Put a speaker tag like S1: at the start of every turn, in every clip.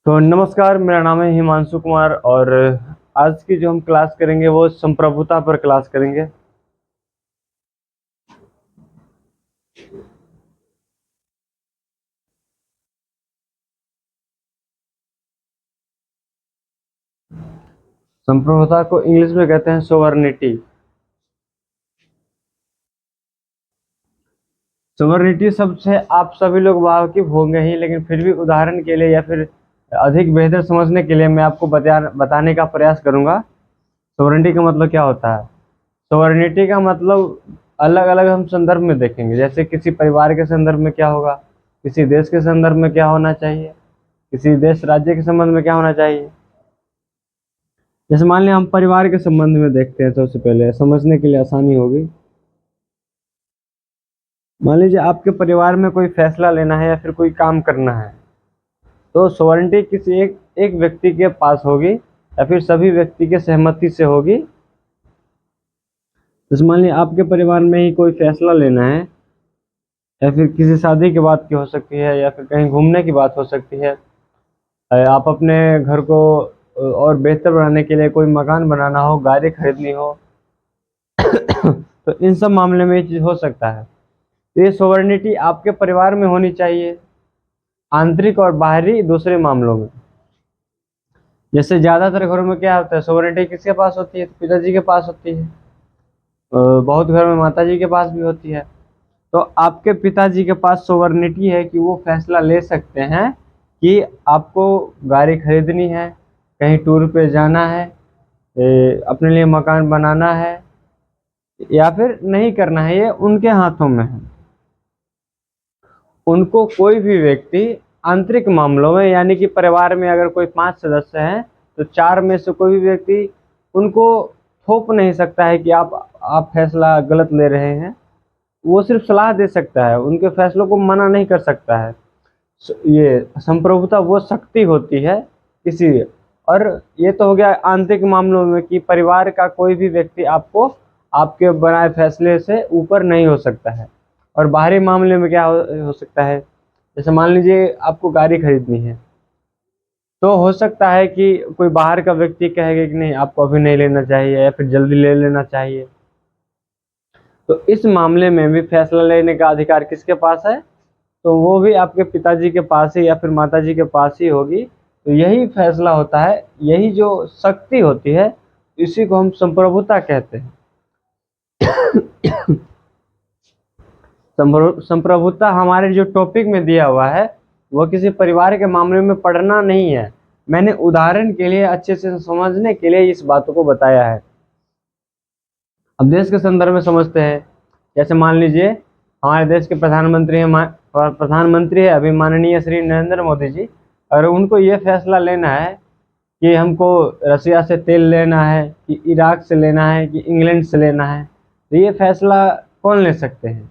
S1: तो नमस्कार, मेरा नाम है हिमांशु कुमार और आज की जो हम क्लास करेंगे वो संप्रभुता पर क्लास करेंगे। संप्रभुता को इंग्लिश में कहते हैं सोवर्निटी। सोवर्निटी शब्द से आप सभी लोग वाकिफ होंगे ही, लेकिन फिर भी उदाहरण के लिए या फिर अधिक बेहतर समझने के लिए मैं आपको बताने का प्रयास करूंगा। सोवर्निटी का मतलब क्या होता है। सोवर्निटी का मतलब अलग अलग हम संदर्भ में देखेंगे। जैसे किसी परिवार के संदर्भ में क्या होगा, किसी देश के संदर्भ में क्या होना चाहिए, किसी देश राज्य के संबंध में क्या होना चाहिए। जैसे मान लिया हम परिवार के संबंध में देखते हैं, सबसे पहले समझने के लिए आसानी होगी। मान लीजिए आपके परिवार में कोई फैसला लेना है या फिर कोई काम करना है, तो सॉवरेनिटी किसी एक व्यक्ति के पास होगी या फिर सभी व्यक्ति के सहमति से होगी। जैसे मान लीजिए आपके परिवार में ही कोई फैसला लेना है, या फिर किसी शादी की बात की हो सकती है, या फिर कहीं घूमने की बात हो सकती है। आप अपने घर को और बेहतर बनाने के लिए कोई मकान बनाना हो, गाड़ी खरीदनी हो, तो इन सब मामले में ये चीज़ हो सकता है। तो ये सोवर्निटी आपके परिवार में होनी चाहिए, आंतरिक और बाहरी दूसरे मामलों में। जैसे ज़्यादातर घरों में क्या होता है, सोवर्निटी किसके पास होती है, तो पिताजी के पास होती है। बहुत घर में माताजी के पास भी होती है। तो आपके पिताजी के पास सोवर्निटी है कि वो फैसला ले सकते हैं कि आपको गाड़ी खरीदनी है, कहीं टूर पे जाना है, अपने लिए मकान बनाना है या फिर नहीं करना है। ये उनके हाथों में है। उनको कोई भी व्यक्ति आंतरिक मामलों में, यानी कि परिवार में अगर कोई 5 सदस्य हैं तो 4 में से कोई भी व्यक्ति उनको थोप नहीं सकता है कि आप फैसला गलत ले रहे हैं। वो सिर्फ सलाह दे सकता है, उनके फैसलों को मना नहीं कर सकता है। ये संप्रभुता वो शक्ति होती है किसी। और ये तो हो गया आंतरिक मामलों में कि परिवार का कोई भी व्यक्ति आपको आपके बनाए फैसले से ऊपर नहीं हो सकता है। और बाहरी मामले में क्या हो सकता है, जैसे मान लीजिए आपको गाड़ी खरीदनी है, तो हो सकता है कि कोई बाहर का व्यक्ति कहेगा कि नहीं, आपको अभी नहीं लेना चाहिए या फिर जल्दी ले लेना चाहिए। तो इस मामले में भी फैसला लेने का अधिकार किसके पास है, तो वो भी आपके पिताजी के पास ही या फिर माताजी के पास ही होगी। तो यही फैसला होता है, यही जो शक्ति होती है, इसी को हम संप्रभुता कहते हैं। संप्रभुता हमारे जो टॉपिक में दिया हुआ है वो किसी परिवार के मामले में पढ़ना नहीं है। मैंने उदाहरण के लिए अच्छे से समझने के लिए इस बातों को बताया है। अब देश के संदर्भ में समझते हैं। जैसे मान लीजिए हमारे देश के प्रधानमंत्री है अभी माननीय श्री नरेंद्र मोदी जी। और उनको ये फैसला लेना है कि हमको रसिया से तेल लेना है, कि इराक से लेना है, कि इंग्लैंड से लेना है, तो ये फैसला कौन ले सकते हैं।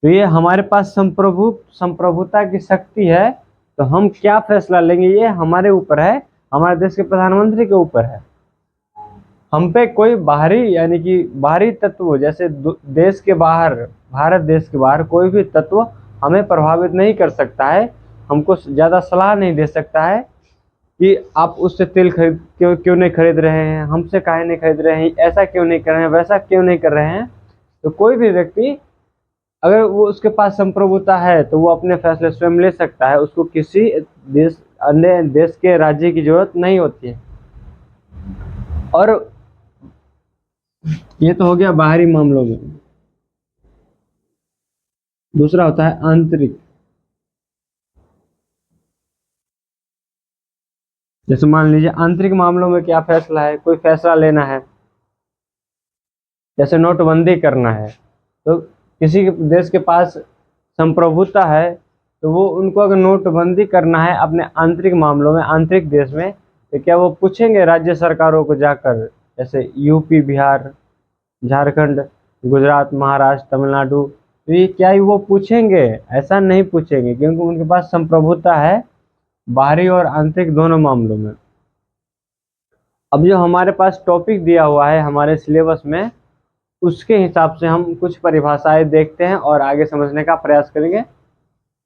S1: तो ये हमारे पास संप्रभुता की शक्ति है। तो हम क्या फैसला लेंगे ये हमारे ऊपर है, हमारे देश के प्रधानमंत्री के ऊपर है। हम पे कोई बाहरी, यानी कि बाहरी तत्व, जैसे देश के बाहर, भारत देश के बाहर कोई भी तत्व हमें प्रभावित नहीं कर सकता है, हमको ज़्यादा सलाह नहीं दे सकता है कि आप उससे तेल खरीद क्यों नहीं खरीद रहे हैं, हमसे काहे नहीं खरीद रहे हैं, ऐसा क्यों नहीं कर रहे हैं, वैसा क्यों नहीं कर रहे हैं। तो कोई भी व्यक्ति अगर वो उसके पास संप्रभुता है तो वो अपने फैसले स्वयं ले सकता है, उसको किसी अन्य देश के राज्य की जरूरत नहीं होती है। और ये तो हो गया बाहरी मामलों में। दूसरा होता है आंतरिक। जैसे मान लीजिए आंतरिक मामलों में क्या फैसला है, कोई फैसला लेना है, जैसे नोटबंदी करना है, तो किसी देश के पास संप्रभुता है तो वो उनको अगर नोटबंदी करना है अपने आंतरिक मामलों में, आंतरिक देश में, तो क्या वो पूछेंगे राज्य सरकारों को जाकर, जैसे यूपी, बिहार, झारखंड, गुजरात, महाराष्ट्र, तमिलनाडु, तो ये क्या ही वो पूछेंगे? ऐसा नहीं पूछेंगे, क्योंकि उनके पास संप्रभुता है बाहरी और आंतरिक दोनों मामलों में। अब जो हमारे पास टॉपिक दिया हुआ है हमारे सिलेबस में, उसके हिसाब से हम कुछ परिभाषाएं देखते हैं और आगे समझने का प्रयास करेंगे।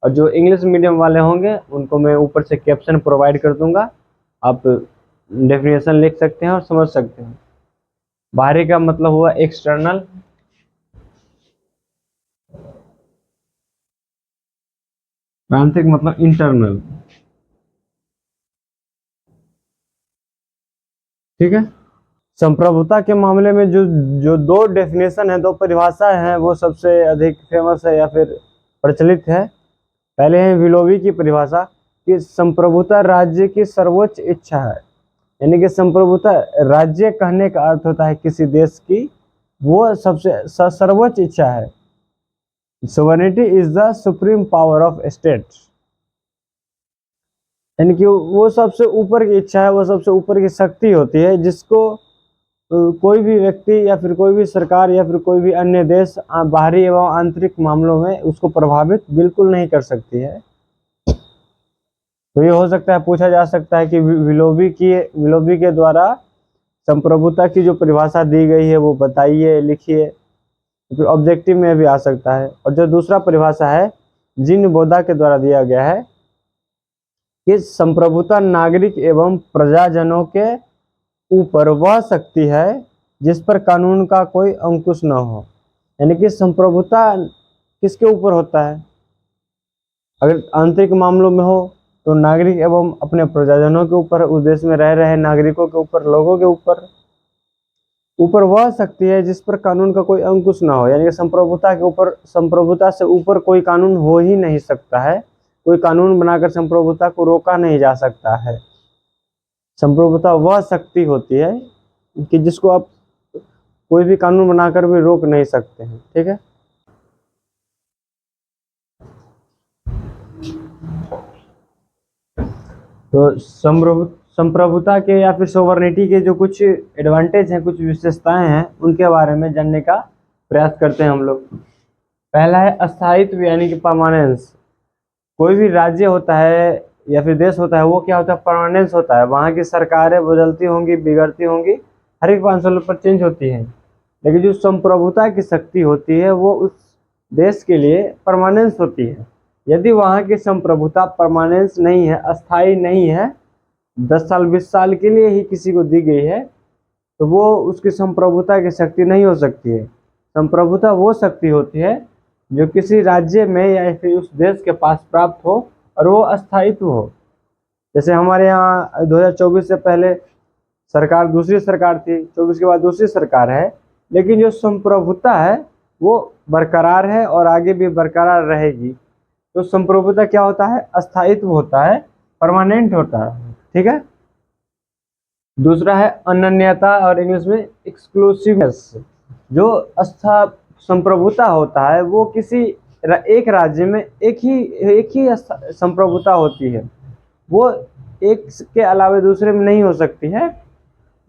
S1: और जो इंग्लिश मीडियम वाले होंगे उनको मैं ऊपर से कैप्शन प्रोवाइड कर दूंगा, आप डेफिनेशन लिख सकते हैं और समझ सकते हैं। बाहरी का मतलब हुआ एक्सटर्नल, आंतरिक मतलब इंटरनल। ठीक है। संप्रभुता के मामले में जो जो दो डेफिनेशन है, दो परिभाषा है, वो सबसे अधिक फेमस है या फिर प्रचलित है। पहले है विलोवी की परिभाषा कि संप्रभुता राज्य की सर्वोच्च इच्छा है। यानी कि संप्रभुता राज्य कहने का अर्थ होता है किसी देश की वो सबसे सर्वोच्च इच्छा है। Sovereignty is the supreme power of state. यानी कि वो सबसे ऊपर की इच्छा है, वो सबसे ऊपर की शक्ति होती है जिसको कोई भी व्यक्ति या फिर कोई भी सरकार या फिर कोई भी अन्य देश बाहरी एवं आंतरिक मामलों में उसको प्रभावित बिल्कुल नहीं कर सकती है। तो ये हो सकता है, पूछा जा सकता है कि विलोबी के द्वारा संप्रभुता की जो परिभाषा दी गई है वो बताइए, लिखिए। तो ऑब्जेक्टिव में भी आ सकता है। और जो दूसरा परिभाषा है जिन बोधा के द्वारा दिया गया है कि संप्रभुता नागरिक एवं प्रजाजनों के ऊपर वह शक्ति है जिस पर कानून का कोई अंकुश न हो। यानी कि संप्रभुता किसके ऊपर होता है? अगर आंतरिक मामलों में हो तो नागरिक एवं अपने प्रजाजनों के ऊपर, उस देश में रह रहे नागरिकों के ऊपर, लोगों के ऊपर वह शक्ति है जिस पर कानून का कोई अंकुश ना हो। यानी कि संप्रभुता के ऊपर, संप्रभुता से ऊपर कोई कानून हो ही नहीं सकता है। कोई कानून बनाकर संप्रभुता को रोका नहीं जा सकता है। संप्रभुता वह शक्ति होती है कि जिसको आप कोई भी कानून बनाकर भी रोक नहीं सकते हैं। ठीक है। तो संप्रभुता के या फिर सोवर्निटी के जो कुछ एडवांटेज हैं, कुछ विशेषताएं हैं, उनके बारे में जानने का प्रयास करते हैं हम लोग। पहला है अस्थायित्व यानी कि परमानेंस। कोई भी राज्य होता है या फिर देश होता है वो क्या होता है? परमानेंस होता है। वहाँ की सरकारें बदलती होंगी, बिगड़ती होंगी, हर एक 5 सालों पर चेंज होती हैं। लेकिन जो संप्रभुता की शक्ति होती है वो उस देश के लिए परमानेंस होती है। यदि वहाँ की संप्रभुता परमानेंस नहीं है, अस्थायी नहीं है, 10 साल 20 साल के लिए ही किसी को दी गई है, तो वो उसकी संप्रभुता की शक्ति नहीं हो सकती है। संप्रभुता वो शक्ति होती है जो किसी राज्य में या फिर उस देश के पास प्राप्त हो और वो अस्थायित्व हो। जैसे हमारे यहाँ 2024 से पहले सरकार दूसरी सरकार थी, 24 के बाद दूसरी सरकार है, लेकिन जो संप्रभुता है वो बरकरार है और आगे भी बरकरार रहेगी। तो संप्रभुता क्या होता है? अस्थायित्व होता है, परमानेंट होता है। ठीक है। दूसरा है अनन्यता और इंग्लिश में एक्सक्लूसिवनेस। जो संप्रभुता होता है वो किसी एक राज्य में एक ही संप्रभुता होती है, वो एक के अलावा दूसरे में नहीं हो सकती है।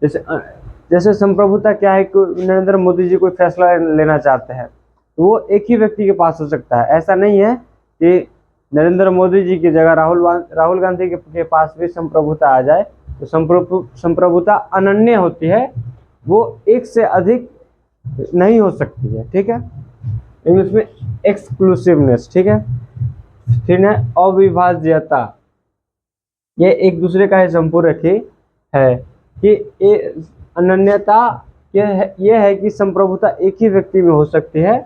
S1: जैसे संप्रभुता क्या है कि नरेंद्र मोदी जी कोई फैसला लेना चाहते हैं तो वो एक ही व्यक्ति के पास हो सकता है। ऐसा नहीं है कि नरेंद्र मोदी जी की जगह राहुल गांधी के पास भी संप्रभुता आ जाए। तो संप्रभुता अनन्य होती है, वो एक से अधिक नहीं हो सकती है। ठीक है। इंग्लिश में एक्सक्लूसिवनेस। ठीक है। फिर है अविभाज्यता। ये एक दूसरे का ही संपूरक ही है कि ये अनन्यता ये है कि संप्रभुता एक ही व्यक्ति में हो सकती है,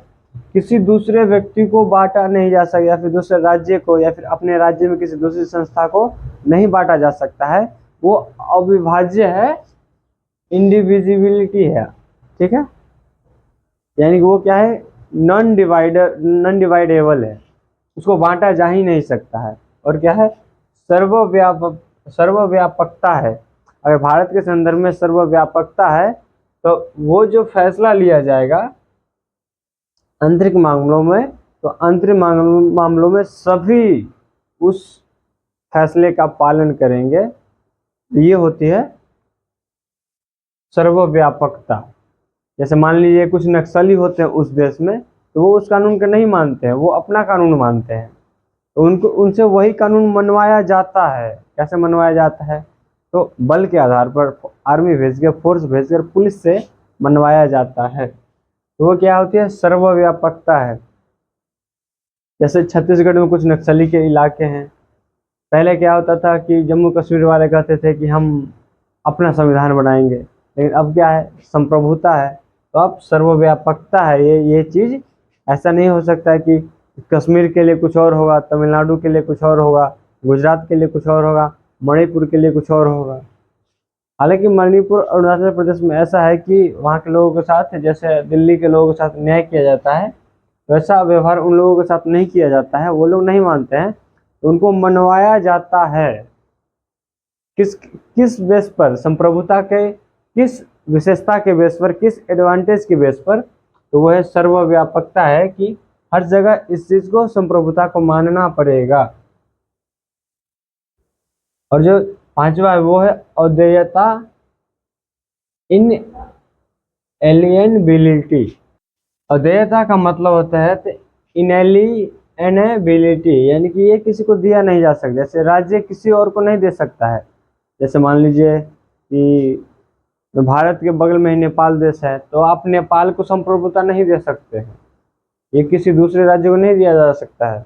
S1: किसी दूसरे व्यक्ति को बांटा नहीं जा सकता, या फिर दूसरे राज्य को या फिर अपने राज्य में किसी दूसरी संस्था को नहीं बांटा जा सकता है। वो अविभाज्य है, इंडिविजिबिलिटी है। ठीक है। यानी कि वो क्या है? नॉन डिवाइडेबल है, उसको बांटा जा ही नहीं सकता है। और क्या है? सर्वव्यापकता है। अगर भारत के संदर्भ में सर्वव्यापकता है तो वो जो फैसला लिया जाएगा आंतरिक मामलों में, तो आंतरिक मामलों में सभी उस फैसले का पालन करेंगे। ये होती है सर्वव्यापकता। जैसे मान लीजिए कुछ नक्सली होते हैं उस देश में, तो वो उस कानून को नहीं मानते हैं, वो अपना कानून मानते हैं, तो उनको उनसे वही कानून मनवाया जाता है। कैसे मनवाया जाता है? तो बल के आधार पर आर्मी भेजकर, फोर्स भेजकर, पुलिस से मनवाया जाता है। तो वो क्या होती है? सर्वव्यापकता है। जैसे छत्तीसगढ़ में कुछ नक्सली के इलाके हैं। पहले क्या होता था कि जम्मू कश्मीर वाले कहते थे कि हम अपना संविधान बनाएंगे, लेकिन अब क्या है, संप्रभुता है, तो अब सर्वव्यापकता है। ये चीज़ ऐसा नहीं हो सकता है कि कश्मीर के लिए कुछ और होगा, तमिलनाडु के लिए कुछ और होगा, गुजरात के लिए कुछ और होगा, मणिपुर के लिए कुछ और होगा। हालांकि मणिपुर अरुणाचल प्रदेश में ऐसा है कि वहाँ के लोगों के साथ जैसे दिल्ली के लोगों के साथ न्याय किया जाता है, वैसा व्यवहार उन लोगों के साथ नहीं किया जाता है। वो लोग नहीं मानते हैं, तो उनको मनवाया जाता है। किस किस बेस पर, संप्रभुता के किस विशेषता के बेस पर, किस एडवांटेज के बेस पर, तो वह सर्वव्यापकता है कि हर जगह इस चीज को, संप्रभुता को मानना पड़ेगा। और जो पांचवा है वो है अद्वैयता, इन एलियनबिलिटी। अद्वैयता का मतलब होता है तो इनएलिएनेबिलिटी, यानी कि ये किसी को दिया नहीं जा सकता। जैसे राज्य किसी और को नहीं दे सकता है। जैसे मान लीजिए कि भारत के बगल में ही नेपाल देश है, तो आप नेपाल को संप्रभुता नहीं दे सकते हैं, ये किसी दूसरे राज्य को नहीं दिया जा सकता है।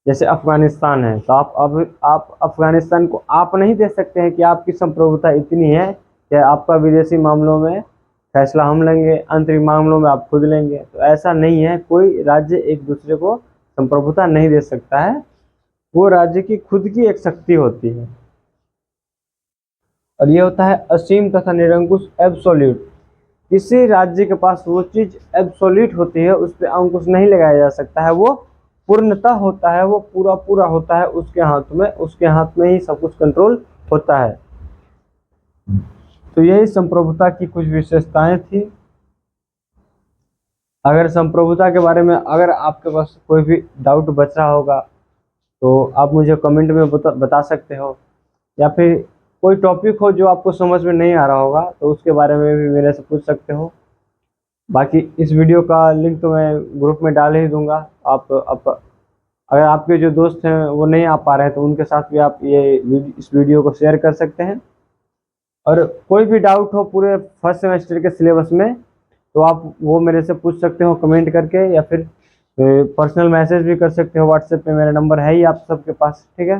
S1: जैसे अफगानिस्तान है, तो आप अफगानिस्तान को आप नहीं दे सकते हैं कि आपकी संप्रभुता इतनी है कि आपका विदेशी मामलों में फैसला हम लेंगे, आंतरिक मामलों में आप खुद लेंगे। तो ऐसा नहीं है, कोई राज्य एक दूसरे को संप्रभुता नहीं दे सकता है, वो राज्य की खुद की एक शक्ति होती है। और ये होता है असीम तथा निरंकुश, एब्सोल्यूट। किसी राज्य के पास वो चीज एब्सोल्यूट होती है, उस पर अंकुश नहीं लगाया जा सकता है, वो पूर्णतः होता है, वो पूरा पूरा होता है उसके हाथ में, उसके हाथ में ही सब कुछ कंट्रोल होता है। तो यही संप्रभुता की कुछ विशेषताएं थी। अगर संप्रभुता के बारे में अगर आपके पास कोई भी डाउट बच रहा होगा तो आप मुझे कमेंट में बता सकते हो, या फिर कोई टॉपिक हो जो आपको समझ में नहीं आ रहा होगा तो उसके बारे में भी मेरे से पूछ सकते हो। बाकी इस वीडियो का लिंक तो मैं ग्रुप में डाल ही दूंगा। आप अगर आपके जो दोस्त हैं वो नहीं आ पा रहे हैं तो उनके साथ भी आप इस वीडियो को शेयर कर सकते हैं। और कोई भी डाउट हो पूरे फर्स्ट सेमेस्टर के सिलेबस में तो आप वो मेरे से पूछ सकते हो कमेंट करके, या फिर पर्सनल मैसेज भी कर सकते हो व्हाट्सएप पे, मेरा नंबर है ही आप सबके पास, ठीक है।